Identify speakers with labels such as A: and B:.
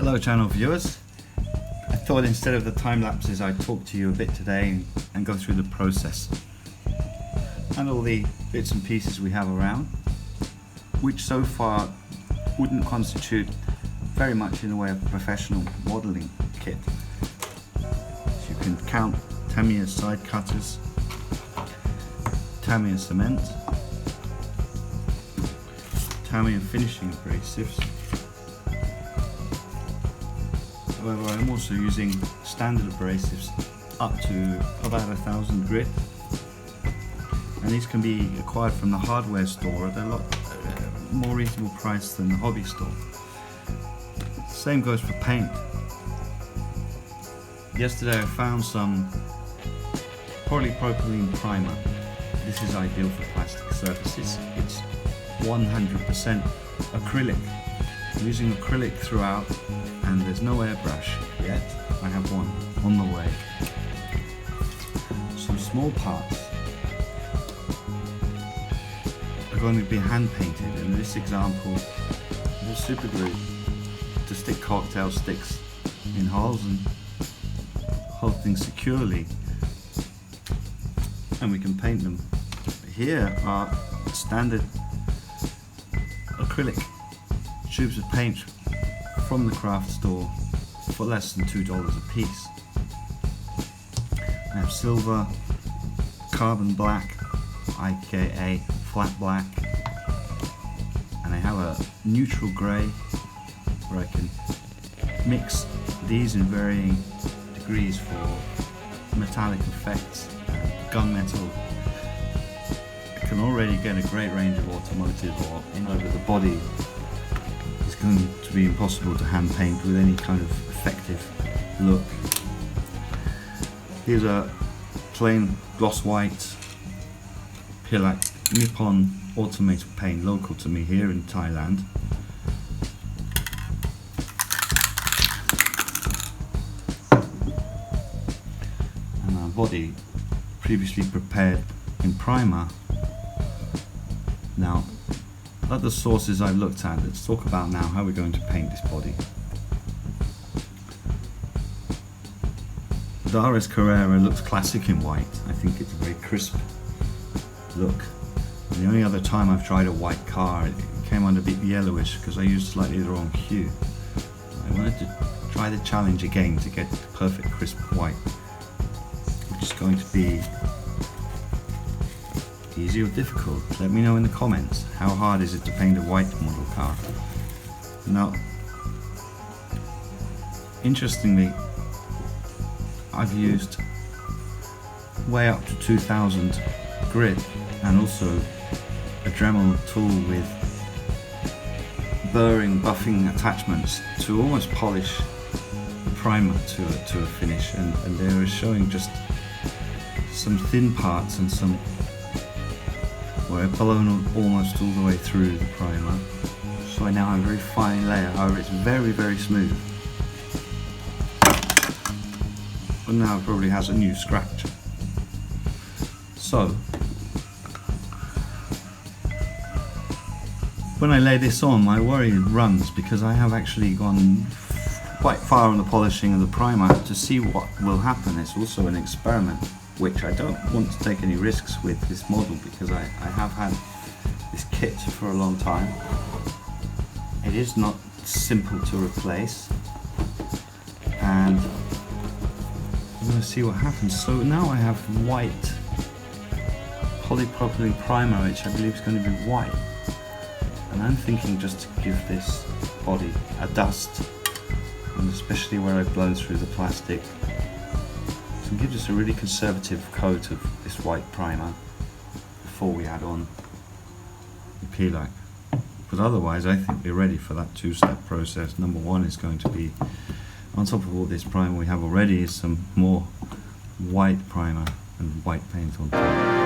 A: Hello channel viewers. I thought instead of the time lapses I'd talk to you a bit today and go through the process and all the bits and pieces we have around, which so far wouldn't constitute very much in the way of a professional modelling kit. So you can count Tamiya side cutters, Tamiya cement, Tamiya finishing abrasives. However, I'm also using standard abrasives up to about 1,000 grit, and these can be acquired from the hardware store at a lot more reasonable price than the hobby store. Same goes for paint. Yesterday I found some polypropylene primer. This is ideal for plastic surfaces. It's 100% acrylic. I'm using acrylic throughout, and there's no airbrush yet. I have one on the way. Some small parts are going to be hand painted. In this example, there's super glue to stick cocktail sticks in holes and hold things securely, and we can paint them. Here are standard acrylic tubes of paint from the craft store for less than $2 a piece. I have silver, carbon black, aka flat black, and I have a neutral grey where I can mix these in varying degrees for metallic effects. Gunmetal, I can already get a great range of automotive or in over the body. It's going to be impossible to hand paint with any kind of effective look. Here's a plain gloss white Pilak Nippon automated paint, local to me here in Thailand. And our body previously prepared in primer. Now, other sources I've looked at, let's talk about now how we're going to paint this body. The RS Carrera looks classic in white. I think it's a very crisp look. And the only other time I've tried a white car, it came out a bit yellowish because I used slightly the wrong hue. I wanted to try the challenge again to get the perfect crisp white, which is going to be easy or difficult. Let me know in the comments. How hard is it to paint a white model car? Now, interestingly, I've used way up to 2,000 grit and also a Dremel tool with burring, buffing attachments to almost polish the primer to a finish, and they were showing just some thin parts and some where I've blown almost all the way through the primer. So I now have a very fine layer, however it's very, very smooth. But now it probably has a new scratch. So, when I lay this on, my worry runs because I have actually gone quite far on the polishing of the primer to see what will happen. It's also an experiment, which I don't want to take any risks with this model because I have had this kit for a long time. It is not simple to replace, and I'm going to see what happens. So now I have white polypropylene primer, which I believe is going to be white, and I'm thinking just to give this body a dust, and especially where I blow through the plastic, and give us a really conservative coat of this white primer before we add on the Pilak. But otherwise I think we're ready for that two-step process. Number one is going to be, on top of all this primer we have already, is some more white primer and white paint on top.